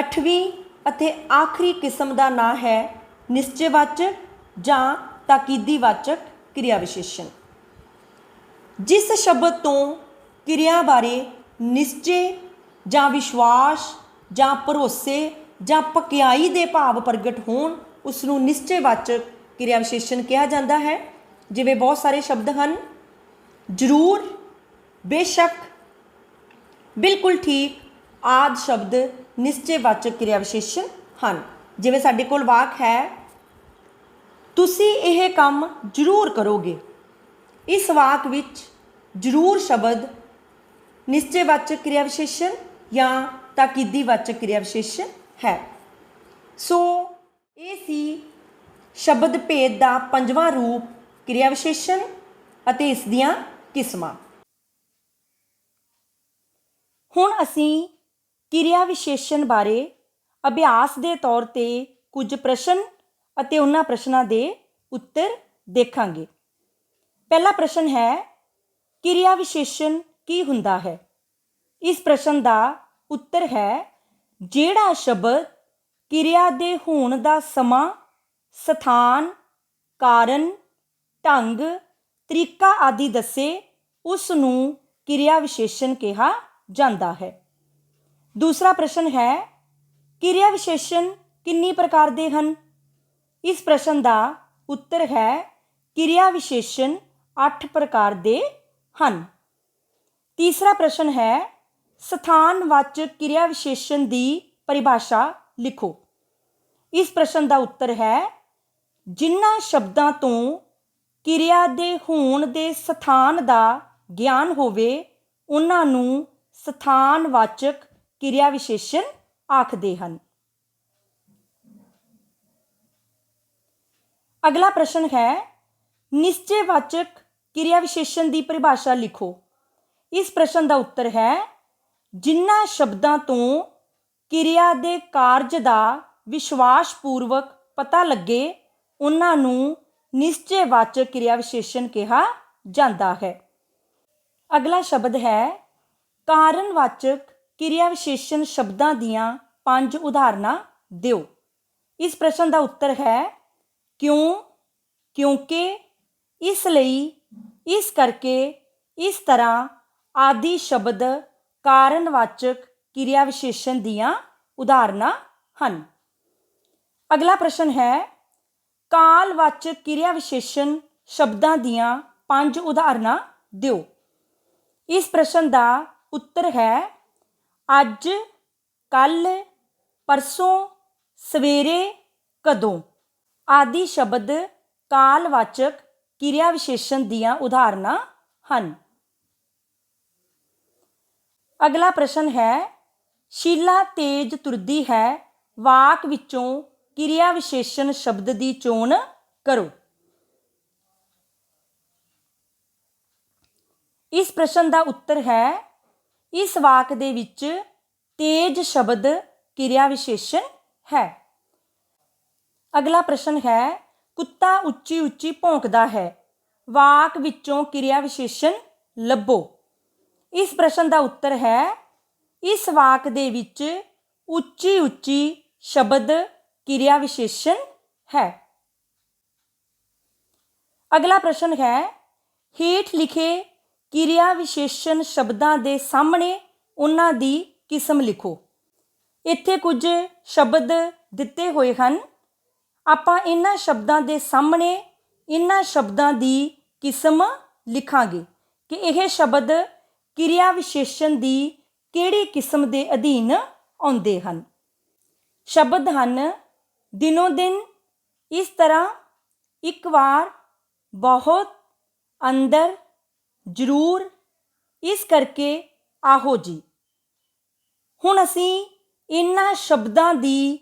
8ਵੀਂ ਅਤੇ ਆਖਰੀ ਕਿਸਮ ਦਾ ਨਾਂ ਹੈ ਨਿਸ਼ਚੈਵਾਚਕ ਜਾਂ ਤਾਕੀਦੀਵਾਚਕ ਕਿਰਿਆ ਵਿਸ਼ੇਸ਼ਣ। ਜਿਸ ਸ਼ਬਦ ਤੋਂ ਕਿਰਿਆ ਬਾਰੇ ਨਿਸ਼ਚੇ ਜਾਂ ਵਿਸ਼ਵਾਸ ਜਾਂ ਭਰੋਸੇ ਜਾਂ ਪਕਿਆਈ ਦੇ ਭਾਵ ਪ੍ਰਗਟ ਹੋਣ, ਉਸ ਨੂੰ ਨਿਸ਼ਚੈਵਾਚਕ ਕਿਰਿਆ ਵਿਸ਼ੇਸ਼ਣ ਕਿਹਾ ਜਾਂਦਾ ਹੈ। ਜਿਵੇਂ ਬਹੁਤ ਸਾਰੇ ਸ਼ਬਦ ਹਨ, ਜ਼ਰੂਰ, ਬੇਸ਼ੱਕ, ਬਿਲਕੁਲ ਠੀਕ ਆਦਿ ਸ਼ਬਦ ਨਿਸ਼ਚੈਵਾਚਕ ਕਿਰਿਆ ਵਿਸ਼ੇਸ਼ਣ ਹਨ। ਜਿਵੇਂ ਸਾਡੇ ਕੋਲ ਵਾਕ ਹੈ ਤੁਸੀਂ ਇਹ ਕੰਮ ਜ਼ਰੂਰ ਕਰੋਗੇ। ਇਸ ਵਾਕ ਵਿੱਚ ਜ਼ਰੂਰ ਸ਼ਬਦ ਨਿਸ਼ਚੈਵਾਚਕ ਕਿਰਿਆ ਵਿਸ਼ੇਸ਼ਣ ਜਾਂ ਤਾਕੀਦੀਵਾਚਕ ਕਿਰਿਆ ਵਿਸ਼ੇਸ਼ਣ ਹੈ। ਸੋ ਇਹ ਸੀ ਸ਼ਬਦ ਭੇਦ ਦਾ 5ਵਾਂ ਰੂਪ ਕਿਰਿਆ ਵਿਸ਼ੇਸ਼ਣ ਅਤੇ ਇਸ ਦੀਆਂ ਕਿਸਮਾਂ। ਹੁਣ ਅਸੀਂ ਕਿਰਿਆ ਵਿਸ਼ੇਸ਼ਣ ਬਾਰੇ ਅਭਿਆਸ ਦੇ ਤੌਰ ਤੇ ਕੁਝ ਪ੍ਰਸ਼ਨ ਅਤੇ ਉਹਨਾਂ ਪ੍ਰਸ਼ਨਾਂ ਦੇ ਉੱਤਰ ਦੇਖਾਂਗੇ। ਪਹਿਲਾ ਪ੍ਰਸ਼ਨ ਹੈ ਕਿਰਿਆ ਵਿਸ਼ੇਸ਼ਣ ਕੀ ਹੁੰਦਾ ਹੈ? ਇਸ ਪ੍ਰਸ਼ਨ ਦਾ ਉੱਤਰ ਹੈ ਜਿਹੜਾ ਸ਼ਬਦ ਕਿਰਿਆ ਦੇ ਹੋਣ ਦਾ ਸਮਾਂ, ਸਥਾਨ, ਕਾਰਨ, ਢੰਗ, ਤਰੀਕਾ ਆਦਿ ਦੱਸੇ, ਉਸ ਨੂੰ ਕਿਰਿਆ ਵਿਸ਼ੇਸ਼ਣ ਕਿਹਾ ਜਾਂਦਾ ਹੈ। ਦੂਸਰਾ ਪ੍ਰਸ਼ਨ ਹੈ ਕਿਰਿਆ ਵਿਸ਼ੇਸ਼ਣ ਕਿੰਨੀ ਪ੍ਰਕਾਰ ਦੇ ਹਨ? ਇਸ ਪ੍ਰਸ਼ਨ ਦਾ ਉੱਤਰ ਹੈ ਕਿਰਿਆ ਵਿਸ਼ੇਸ਼ਣ 8 ਪ੍ਰਕਾਰ ਦੇ ਹਨ। ਤੀਸਰਾ ਪ੍ਰਸ਼ਨ ਹੈ ਸਥਾਨਵਾਚਕ ਕਿਰਿਆ ਵਿਸ਼ੇਸ਼ਣ ਦੀ ਪਰਿਭਾਸ਼ਾ ਲਿਖੋ। ਇਸ ਪ੍ਰਸ਼ਨ ਦਾ ਉੱਤਰ ਹੈ ਜਿਨ੍ਹਾਂ ਸ਼ਬਦਾਂ ਤੋਂ ਕਿਰਿਆ ਦੇ ਹੋਣ ਦੇ ਸਥਾਨ ਦਾ ਗਿਆਨ ਹੋਵੇ ਉਹਨਾਂ ਨੂੰ ਸਥਾਨਵਾਚਕ ਕਿਰਿਆ ਵਿਸ਼ੇਸ਼ਣ ਆਖਦੇ ਹਨ। ਅਗਲਾ ਪ੍ਰਸ਼ਨ ਹੈ ਨਿਸ਼ਚੈਵਾਚਕ ਕਿਰਿਆ ਵਿਸ਼ੇਸ਼ਣ ਦੀ ਪਰਿਭਾਸ਼ਾ ਲਿਖੋ। ਇਸ ਪ੍ਰਸ਼ਨ ਦਾ ਉੱਤਰ ਹੈ ਜਿਨ੍ਹਾਂ ਸ਼ਬਦਾਂ ਤੋਂ ਕਿਰਿਆ ਦੇ ਕਾਰਜ ਦਾ ਵਿਸ਼ਵਾਸਪੂਰਵਕ ਪਤਾ ਲੱਗੇ ਉਹਨਾਂ ਨੂੰ ਨਿਸ਼ਚੈਵਾਚਕ ਕਿਰਿਆ ਵਿਸ਼ੇਸ਼ਣ ਕਿਹਾ ਜਾਂਦਾ ਹੈ। ਅਗਲਾ ਸ਼ਬਦ ਹੈ ਕਾਰਨਵਾਚਕ ਕਿਰਿਆ ਵਿਸ਼ੇਸ਼ਣ ਸ਼ਬਦਾਂ ਦੀਆਂ 5 ਉਦਾਹਰਨਾਂ ਦਿਓ। ਇਸ ਪ੍ਰਸ਼ਨ ਦਾ ਉੱਤਰ ਹੈ ਕਿਉਂ, ਕਿਉਂਕਿ, ਇਸ ਲਈ, ਇਸ ਕਰਕੇ, ਇਸ ਤਰ੍ਹਾਂ ਆਦਿ ਸ਼ਬਦ ਕਾਰਨਵਾਚਕ ਕਿਰਿਆ ਵਿਸ਼ੇਸ਼ਣ ਦੀਆਂ ਉਦਾਹਰਨਾਂ ਹਨ। ਅਗਲਾ ਪ੍ਰਸ਼ਨ ਹੈ ਕਾਲਵਾਚਕ ਕਿਰਿਆ ਵਿਸ਼ੇਸ਼ਣ ਸ਼ਬਦਾਂ ਦੀਆਂ 5 ਉਦਾਹਰਨਾਂ ਦਿਓ। ਇਸ ਪ੍ਰਸ਼ਨ ਦਾ ਉੱਤਰ ਹੈ ਅੱਜ, ਕੱਲ੍ਹ, ਪਰਸੋਂ, ਸਵੇਰੇ, ਕਦੋਂ ਆਦਿ ਸ਼ਬਦ ਕਾਲਵਾਚਕ ਕਿਰਿਆ ਵਿਸ਼ੇਸ਼ਣ ਦੀਆਂ ਉਦਾਹਰਨਾਂ ਹਨ। ਅਗਲਾ ਪ੍ਰਸ਼ਨ ਹੈ ਸ਼ੀਲਾ ਤੇਜ਼ ਤੁਰਦੀ ਹੈ ਵਾਕ ਵਿੱਚੋਂ ਕਿਰਿਆ ਵਿਸ਼ੇਸ਼ਣ ਸ਼ਬਦ ਦੀ ਚੋਣ ਕਰੋ। ਇਸ ਪ੍ਰਸ਼ਨ ਦਾ ਉੱਤਰ ਹੈ ਇਸ ਵਾਕ ਦੇ ਵਿੱਚ ਤੇਜ਼ ਸ਼ਬਦ ਕਿਰਿਆ ਵਿਸ਼ੇਸ਼ਣ ਹੈ। ਅਗਲਾ ਪ੍ਰਸ਼ਨ ਹੈ ਕੁੱਤਾ ਉੱਚੀ ਉੱਚੀ ਭੌਂਕਦਾ ਹੈ ਵਾਕ ਵਿੱਚੋਂ ਕਿਰਿਆ ਵਿਸ਼ੇਸ਼ਣ ਲੱਭੋ। ਇਸ ਪ੍ਰਸ਼ਨ ਦਾ ਉੱਤਰ ਹੈ ਇਸ ਵਾਕ ਦੇ ਵਿੱਚ ਉੱਚੀ ਉੱਚੀ ਸ਼ਬਦ ਕਿਰਿਆ ਵਿਸ਼ੇਸ਼ਣ ਹੈ। ਅਗਲਾ ਪ੍ਰਸ਼ਨ ਹੈ ਹੇਠ ਲਿਖੇ ਕਿਰਿਆ ਵਿਸ਼ੇਸ਼ਣ ਸ਼ਬਦਾਂ ਦੇ ਸਾਹਮਣੇ ਉਹਨਾਂ ਦੀ ਕਿਸਮ ਲਿਖੋ। ਇੱਥੇ ਕੁਝ ਸ਼ਬਦ ਦਿੱਤੇ ਹੋਏ ਹਨ। ਆਪਾਂ ਇਹਨਾਂ ਸ਼ਬਦਾਂ ਦੇ ਸਾਹਮਣੇ ਇਹਨਾਂ ਸ਼ਬਦਾਂ ਦੀ ਕਿਸਮ ਲਿਖਾਂਗੇ ਕਿ ਇਹ ਸ਼ਬਦ ਕਿਰਿਆ ਵਿਸ਼ੇਸ਼ਣ ਦੀ ਕਿਹੜੀ ਕਿਸਮ ਦੇ ਅਧੀਨ ਆਉਂਦੇ ਹਨ। ਸ਼ਬਦ ਹਨ ਦਿਨੋਂ ਦਿਨ, ਇਸ ਤਰ੍ਹਾਂ, ਇੱਕ ਵਾਰ, ਬਹੁਤ, ਅੰਦਰ, ਜ਼ਰੂਰ, ਇਸ ਕਰਕੇ, ਆਹੋ ਜੀ। ਹੁਣ ਅਸੀਂ ਇਹਨਾਂ ਸ਼ਬਦਾਂ ਦੀ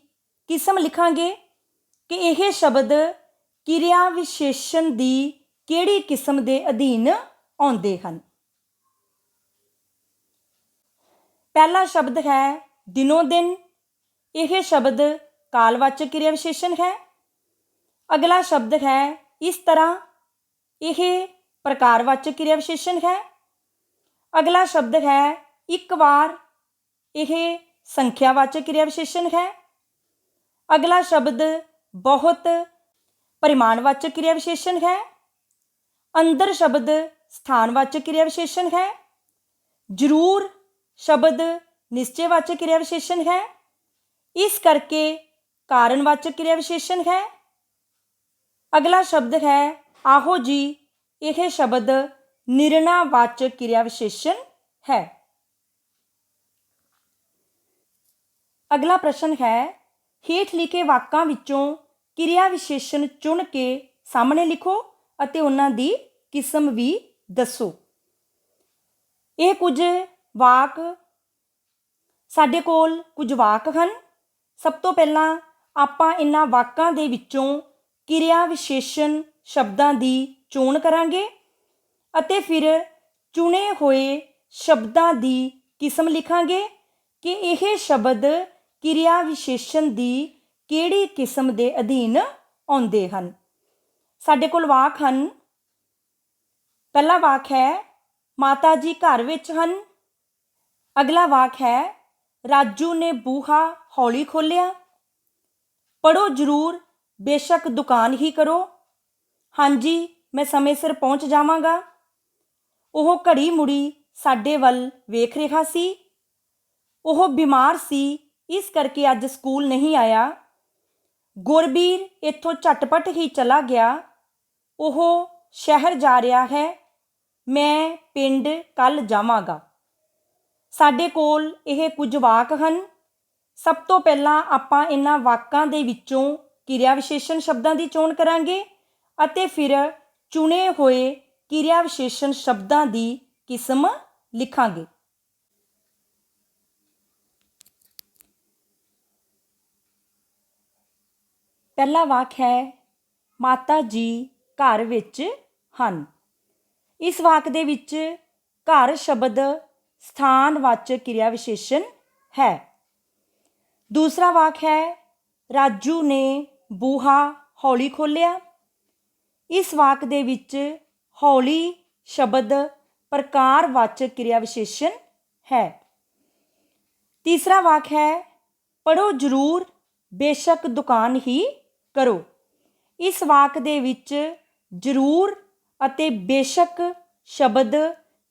ਕਿਸਮ ਲਿਖਾਂਗੇ ਕਿ ਇਹ ਸ਼ਬਦ ਕਿਰਿਆ ਵਿਸ਼ੇਸ਼ਣ ਦੀ ਕਿਹੜੀ ਕਿਸਮ ਦੇ ਅਧੀਨ ਆਉਂਦੇ ਹਨ। ਪਹਿਲਾ ਸ਼ਬਦ ਹੈ ਦਿਨੋਂ ਦਿਨ। ਇਹ ਸ਼ਬਦ ਕਾਲਵਾਚਕ ਕਿਰਿਆ ਵਿਸ਼ੇਸ਼ਣ ਹੈ। ਅਗਲਾ ਸ਼ਬਦ ਹੈ ਇਸ ਤਰ੍ਹਾਂ। ਇਹ ਪ੍ਰਕਾਰਵਾਚਕ ਕਿਰਿਆ ਵਿਸ਼ੇਸ਼ਣ ਹੈ। ਅਗਲਾ ਸ਼ਬਦ ਹੈ ਇੱਕ ਵਾਰ। ਇਹ ਸੰਖਿਆਵਾਚਕ ਕਿਰਿਆ ਵਿਸ਼ੇਸ਼ਣ ਹੈ। ਅਗਲਾ ਸ਼ਬਦ ਬਹੁਤ ਪਰਿਮਾਣਵਾਚਕ ਕਿਰਿਆ ਵਿਸ਼ੇਸ਼ਣ ਹੈ। ਅੰਦਰ ਸ਼ਬਦ ਸਥਾਨਵਾਚਕ ਕਿਰਿਆ ਵਿਸ਼ੇਸ਼ਣ ਹੈ। ਜ਼ਰੂਰ ਸ਼ਬਦ ਨਿਸ਼ਚੈਵਾਚਕ ਕਿਰਿਆ ਵਿਸ਼ੇਸ਼ਣ ਹੈ। ਇਸ ਕਰਕੇ ਕਾਰਨਵਾਚਕ ਕਿਰਿਆ ਵਿਸ਼ੇਸ਼ਣ ਹੈ। ਅਗਲਾ ਸ਼ਬਦ ਹੈ ਆਹੋ ਜੀ। ਇਹ ਸ਼ਬਦ ਨਿਰਣਾਵਾਚਕ ਕਿਰਿਆ ਵਿਸ਼ੇਸ਼ਣ ਹੈ। ਅਗਲਾ ਪ੍ਰਸ਼ਨ ਹੈ ਹੇਠ ਲਿਖੇ ਵਾਕਾਂ ਵਿੱਚੋਂ ਕਿਰਿਆ ਵਿਸ਼ੇਸ਼ਣ ਚੁਣ ਕੇ ਸਾਹਮਣੇ ਲਿਖੋ ਅਤੇ ਉਹਨਾਂ ਦੀ ਕਿਸਮ ਵੀ ਦੱਸੋ। ਇਹ ਕੁਝ ਵਾਕ, ਸਾਡੇ ਕੋਲ ਕੁਝ ਵਾਕ ਹਨ। ਸਭ ਤੋਂ ਪਹਿਲਾਂ ਆਪਾਂ ਇਹਨਾਂ ਵਾਕਾਂ ਦੇ ਵਿੱਚੋਂ ਕਿਰਿਆ ਵਿਸ਼ੇਸ਼ਣ ਸ਼ਬਦਾਂ ਦੀ ਚੋਣ ਕਰਾਂਗੇ ਅਤੇ ਫਿਰ ਚੁਣੇ ਹੋਏ ਸ਼ਬਦਾਂ ਦੀ ਕਿਸਮ ਲਿਖਾਂਗੇ ਕਿ ਇਹ ਸ਼ਬਦ ਕਿਰਿਆ ਵਿਸ਼ੇਸ਼ਣ ਦੀ ਕਿਹੜੀ ਕਿਸਮ ਦੇ ਅਧੀਨ ਆਉਂਦੇ ਹਨ। ਸਾਡੇ ਕੋਲ ਵਾਕ ਹਨ। ਪਹਿਲਾ ਵਾਕ ਹੈ ਮਾਤਾ ਜੀ ਘਰ ਵਿੱਚ ਹਨ। ਅਗਲਾ ਵਾਕ ਹੈ ਰਾਜੂ ਨੇ ਬੂਹਾ ਹੌਲੀ ਖੋਲ੍ਹਿਆ। ਪੜ੍ਹੋ ਜ਼ਰੂਰ, ਬੇਸ਼ੱਕ ਦੁਕਾਨ ਹੀ ਕਰੋ। ਹਾਂਜੀ, ਮੈਂ ਸਮੇਂ ਸਿਰ ਪਹੁੰਚ ਜਾਵਾਂਗਾ। ਉਹ ਘੜੀ ਮੁੜੀ ਸਾਡੇ ਵੱਲ ਵੇਖ ਰਿਹਾ ਸੀ। ਉਹ ਬਿਮਾਰ ਸੀ, ਇਸ ਕਰਕੇ ਅੱਜ ਸਕੂਲ ਨਹੀਂ ਆਇਆ। ਗੁਰਬੀਰ ਇੱਥੋਂ ਝਟਪਟ ਹੀ ਚਲਾ ਗਿਆ। ਉਹ ਸ਼ਹਿਰ ਜਾ ਰਿਹਾ ਹੈ। ਮੈਂ ਪਿੰਡ ਕੱਲ੍ਹ ਜਾਵਾਂਗਾ। ਸਾਡੇ ਕੋਲ ਇਹ ਕੁਝ ਵਾਕ ਹਨ। ਸਭ ਤੋਂ ਪਹਿਲਾਂ ਆਪਾਂ ਇਹਨਾਂ ਵਾਕਾਂ ਦੇ ਵਿੱਚੋਂ ਕਿਰਿਆ ਵਿਸ਼ੇਸ਼ਣ ਸ਼ਬਦਾਂ ਦੀ ਚੋਣ ਕਰਾਂਗੇ ਅਤੇ ਫਿਰ ਚੁਣੇ ਹੋਏ ਕਿਰਿਆ ਵਿਸ਼ੇਸ਼ਣ ਸ਼ਬਦਾਂ ਦੀ ਕਿਸਮ ਲਿਖਾਂਗੇ। ਪਹਿਲਾ ਵਾਕ ਹੈ ਮਾਤਾ ਜੀ ਘਰ ਵਿੱਚ ਹਨ। ਇਸ ਵਾਕ ਦੇ ਵਿੱਚ ਘਰ ਸ਼ਬਦ ਸਥਾਨਵਾਚਕ ਕਿਰਿਆ ਵਿਸ਼ੇਸ਼ਣ ਹੈ। ਦੂਸਰਾ ਵਾਕ ਹੈ ਰਾਜੂ ਨੇ ਬੂਹਾ ਹੌਲੀ ਖੋਲ੍ਹਿਆ। ਇਸ ਵਾਕ ਦੇ ਵਿੱਚ ਹੌਲੀ ਸ਼ਬਦ ਪ੍ਰਕਾਰਵਾਚਕ ਕਿਰਿਆ ਵਿਸ਼ੇਸ਼ਣ ਹੈ। ਤੀਸਰਾ ਵਾਕ ਹੈ ਪੜ੍ਹੋ ਜ਼ਰੂਰ ਬੇਸ਼ੱਕ ਦੁਕਾਨ ਹੀ ਕਰੋ। ਇਸ ਵਾਕ ਦੇ ਵਿੱਚ ਜ਼ਰੂਰ ਅਤੇ ਬੇਸ਼ੱਕ ਸ਼ਬਦ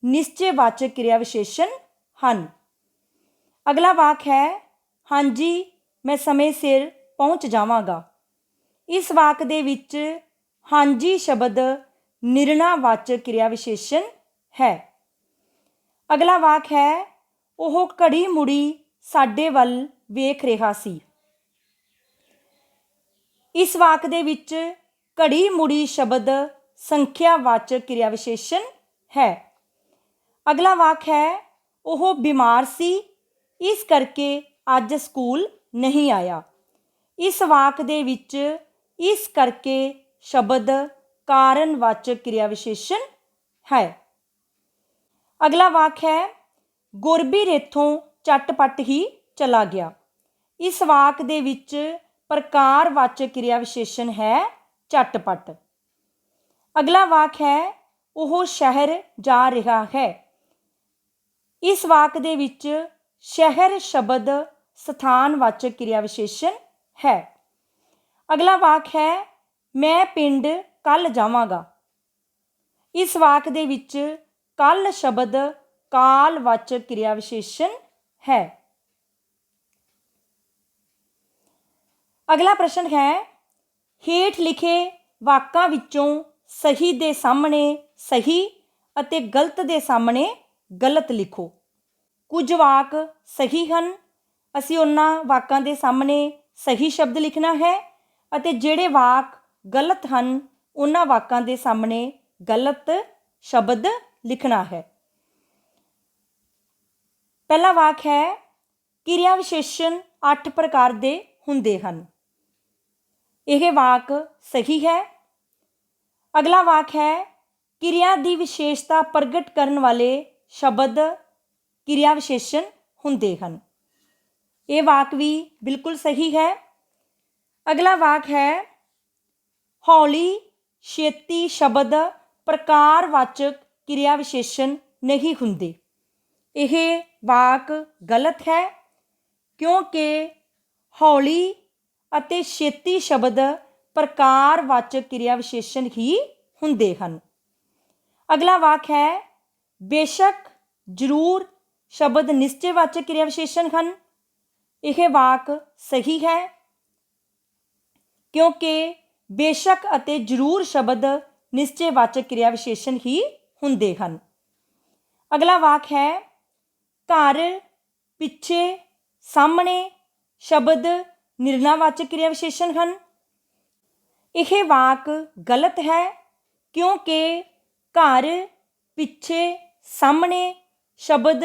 ਨਿਸ਼ਚੈਵਾਚਕ ਕਿਰਿਆ ਵਿਸ਼ੇਸ਼ਣ ਹਨ। ਅਗਲਾ ਵਾਕ ਹੈ ਹਾਂਜੀ ਮੈਂ ਸਮੇਂ ਸਿਰ ਪਹੁੰਚ ਜਾਵਾਂਗਾ। ਇਸ ਵਾਕ ਦੇ ਵਿੱਚ ਹਾਂਜੀ ਸ਼ਬਦ ਨਿਰਣਾਵਾਚਕ ਕਿਰਿਆ ਵਿਸ਼ੇਸ਼ਣ ਹੈ। ਅਗਲਾ ਵਾਕ ਹੈ ਉਹ ਘੜੀ ਮੁੜੀ ਸਾਡੇ ਵੱਲ ਵੇਖ ਰਿਹਾ ਸੀ। ਇਸ ਵਾਕ ਦੇ ਵਿੱਚ ਘੜੀ ਮੁੜੀ ਸ਼ਬਦ ਸੰਖਿਆਵਾਚਕ ਕਿਰਿਆ ਵਿਸ਼ੇਸ਼ਣ ਹੈ। ਅਗਲਾ ਵਾਕ ਹੈ ਉਹ ਬਿਮਾਰ ਸੀ ਇਸ ਕਰਕੇ ਅੱਜ ਸਕੂਲ ਨਹੀਂ ਆਇਆ। ਇਸ ਵਾਕ ਦੇ ਵਿੱਚ ਇਸ ਕਰਕੇ ਸ਼ਬਦ ਕਾਰਨਵਾਚਕ ਕਿਰਿਆ ਵਿਸ਼ੇਸ਼ਣ ਹੈ। ਅਗਲਾ ਵਾਕ ਹੈ ਗੁਰਬੀਰ ਇੱਥੋਂ ਝਟਪਟ ਹੀ ਚਲਾ ਗਿਆ। ਇਸ ਵਾਕ ਦੇ ਵਿੱਚ ਪ੍ਰਕਾਰਵਾਚਕ ਕਿਰਿਆ ਵਿਸ਼ੇਸ਼ਣ ਹੈ ਝਟਪਟ। ਅਗਲਾ ਵਾਕ ਹੈ ਉਹ ਸ਼ਹਿਰ ਜਾ ਰਿਹਾ ਹੈ। ਇਸ ਵਾਕ ਦੇ ਵਿੱਚ ਸ਼ਹਿਰ ਸ਼ਬਦ ਸਥਾਨਵਾਚਕ ਕਿਰਿਆ ਵਿਸ਼ੇਸ਼ਣ ਹੈ। ਅਗਲਾ ਵਾਕ ਹੈ ਮੈਂ ਪਿੰਡ ਕੱਲ੍ਹ ਜਾਵਾਂਗਾ। ਇਸ ਵਾਕ ਦੇ ਵਿੱਚ ਕੱਲ੍ਹ ਸ਼ਬਦ ਕਾਲਵਾਚਕ ਕਿਰਿਆ ਵਿਸ਼ੇਸ਼ਣ ਹੈ। ਅਗਲਾ ਪ੍ਰਸ਼ਨ ਹੈ ਹੇਠ ਲਿਖੇ ਵਾਕਾਂ ਵਿੱਚੋਂ ਸਹੀ ਦੇ ਸਾਹਮਣੇ ਸਹੀ ਅਤੇ ਗਲਤ ਦੇ ਸਾਹਮਣੇ ਗਲਤ ਲਿਖੋ। ਕੁਝ ਵਾਕ ਸਹੀ ਹਨ, ਅਸੀਂ ਉਹਨਾਂ ਵਾਕਾਂ ਦੇ ਸਾਹਮਣੇ ਸਹੀ ਸ਼ਬਦ ਲਿਖਣਾ ਹੈ ਅਤੇ ਜਿਹੜੇ ਵਾਕ ਗਲਤ ਹਨ ਉਹਨਾਂ ਵਾਕਾਂ ਦੇ ਸਾਹਮਣੇ ਗਲਤ ਸ਼ਬਦ ਲਿਖਣਾ ਹੈ। ਪਹਿਲਾ ਵਾਕ ਹੈ ਕਿਰਿਆ ਵਿਸ਼ੇਸ਼ਣ 8 ਪ੍ਰਕਾਰ ਦੇ ਹੁੰਦੇ ਹਨ। ਇਹ ਵਾਕ ਸਹੀ ਹੈ। ਅਗਲਾ ਵਾਕ ਹੈ ਕਿਰਿਆ ਦੀ ਵਿਸ਼ੇਸ਼ਤਾ ਪ੍ਰਗਟ ਕਰਨ ਵਾਲੇ ਸ਼ਬਦ ਕਿਰਿਆ ਵਿਸ਼ੇਸ਼ਣ ਹੁੰਦੇ ਹਨ। ਇਹ ਵਾਕ ਵੀ ਬਿਲਕੁਲ ਸਹੀ ਹੈ। ਅਗਲਾ ਵਾਕ ਹੈ ਹੌਲੀ ਛੇਤੀ ਸ਼ਬਦ ਪ੍ਰਕਾਰਵਾਚਕ ਕਿਰਿਆ ਵਿਸ਼ੇਸ਼ਣ ਨਹੀਂ ਹੁੰਦੇ। ਇਹ ਵਾਕ ਗਲਤ ਹੈ ਕਿਉਂਕਿ ਹੌਲੀ ਅਤੇ ਛੇਤੀ ਸ਼ਬਦ ਪ੍ਰਕਾਰਵਾਚਕ ਕਿਰਿਆ ਵਿਸ਼ੇਸ਼ਣ ਹੀ ਹੁੰਦੇ ਹਨ। ਅਗਲਾ ਵਾਕ ਹੈ ਬੇਸ਼ੱਕ ਜ਼ਰੂਰ ਸ਼ਬਦ ਨਿਸ਼ਚੈਵਾਚਕ ਕਿਰਿਆ ਵਿਸ਼ੇਸ਼ਣ ਹਨ। ਇਹ ਵਾਕ ਸਹੀ ਹੈ ਕਿਉਂਕਿ ਬੇਸ਼ੱਕ ਅਤੇ ਜ਼ਰੂਰ ਸ਼ਬਦ ਨਿਸ਼ਚੈਵਾਚਕ ਕਿਰਿਆ ਵਿਸ਼ੇਸ਼ਣ ਹੀ ਹੁੰਦੇ ਹਨ। ਅਗਲਾ ਵਾਕ ਹੈ ਘਰ ਪਿੱਛੇ ਸਾਹਮਣੇ ਸ਼ਬਦ ਨਿਰਣਾਵਾਚਕ ਕਿਰਿਆ ਵਿਸ਼ੇਸ਼ਣ ਹਨ। ਇਹ ਵਾਕ ਗਲਤ ਹੈ ਕਿਉਂਕਿ ਘਰ ਪਿੱਛੇ ਸਾਹਮਣੇ ਸ਼ਬਦ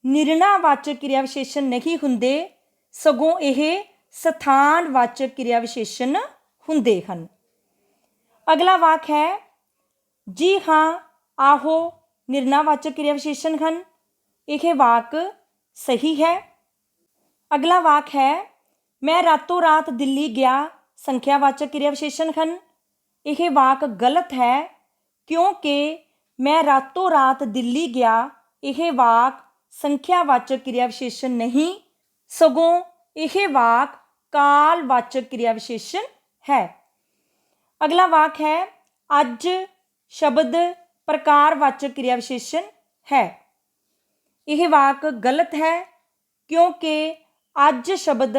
ਨਿਰਣਾਵਾਚਕ ਕਿਰਿਆ ਵਿਸ਼ੇਸ਼ਣ ਨਹੀਂ ਹੁੰਦੇ, ਸਗੋਂ ਇਹ ਸਥਾਨਵਾਚਕ ਕਿਰਿਆ ਵਿਸ਼ੇਸ਼ਣ ਹੁੰਦੇ ਹਨ। ਅਗਲਾ ਵਾਕ ਹੈ ਜੀ ਹਾਂ ਆਹੋ ਨਿਰਣਾਵਾਚਕ ਕਿਰਿਆ ਵਿਸ਼ੇਸ਼ਣ ਹਨ। ਇਹ ਵਾਕ ਸਹੀ ਹੈ। ਅਗਲਾ ਵਾਕ ਹੈ ਮੈਂ ਰਾਤੋਂ ਰਾਤ ਦਿੱਲੀ ਗਿਆ ਸੰਖਿਆਵਾਚਕ ਕਿਰਿਆ ਵਿਸ਼ੇਸ਼ਣ ਹਨ। ਇਹ ਵਾਕ ਗਲਤ ਹੈ ਕਿਉਂਕਿ ਮੈਂ ਰਾਤੋਂ ਰਾਤ ਦਿੱਲੀ ਗਿਆ ਇਹ ਵਾਕ ਸੰਖਿਆਵਾਚਕ ਕਿਰਿਆ ਵਿਸ਼ੇਸ਼ਣ ਨਹੀਂ, ਸਗੋਂ ਇਹ ਵਾਕ ਕਾਲਵਾਚਕ ਕਿਰਿਆ ਵਿਸ਼ੇਸ਼ਣ ਹੈ। ਅਗਲਾ ਵਾਕ ਹੈ ਅੱਜ ਸ਼ਬਦ ਪ੍ਰਕਾਰਵਾਚਕ ਕਿਰਿਆ ਵਿਸ਼ੇਸ਼ਣ ਹੈ। ਇਹ ਵਾਕ ਗਲਤ ਹੈ ਕਿਉਂਕਿ ਅੱਜ ਸ਼ਬਦ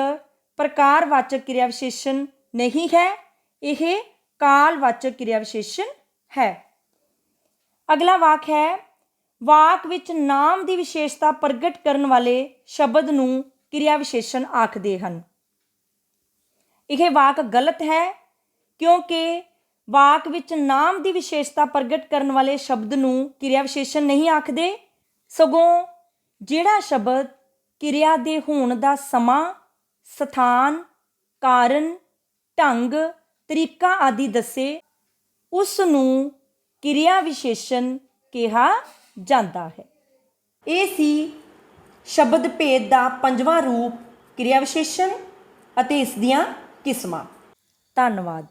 ਪ੍ਰਕਾਰਵਾਚਕ ਕਿਰਿਆ ਵਿਸ਼ੇਸ਼ਣ ਨਹੀਂ ਹੈ, ਇਹ ਕਾਲਵਾਚਕ ਕਿਰਿਆ ਵਿਸ਼ੇਸ਼ਣ ਹੈ। ਅਗਲਾ ਵਾਕ ਹੈ ਵਾਕ ਵਿੱਚ ਨਾਮ ਦੀ ਵਿਸ਼ੇਸ਼ਤਾ ਪ੍ਰਗਟ ਕਰਨ ਵਾਲੇ ਸ਼ਬਦ ਨੂੰ ਕਿਰਿਆ ਵਿਸ਼ੇਸ਼ਣ ਆਖਦੇ ਹਨ। ਇਹ ਵਾਕ ਗਲਤ ਹੈ ਕਿਉਂਕਿ ਵਾਕ ਵਿੱਚ ਨਾਮ ਦੀ ਵਿਸ਼ੇਸ਼ਤਾ ਪ੍ਰਗਟ ਕਰਨ ਵਾਲੇ ਸ਼ਬਦ ਨੂੰ ਕਿਰਿਆ ਵਿਸ਼ੇਸ਼ਣ ਨਹੀਂ ਆਖਦੇ, ਸਗੋਂ ਜਿਹੜਾ ਸ਼ਬਦ ਕਿਰਿਆ ਦੇ ਹੋਣ ਦਾ ਸਮਾਂ, ਸਥਾਨ, ਕਾਰਨ, ਢੰਗ, ਤਰੀਕਾ ਆਦਿ ਦੱਸੇ ਉਸ ਨੂੰ ਕਿਰਿਆ ਵਿਸ਼ੇਸ਼ਣ ਕਿਹਾ ਜਾਂਦਾ ਹੈ। ਇਹ ਸੀ ਸ਼ਬਦ ਭੇਦ ਦਾ ਪੰਜਵਾਂ ਰੂਪ ਕਿਰਿਆ ਵਿਸ਼ੇਸ਼ਣ ਅਤੇ ਇਸ ਦੀਆਂ ਕਿਸਮਾਂ। ਧੰਨਵਾਦ।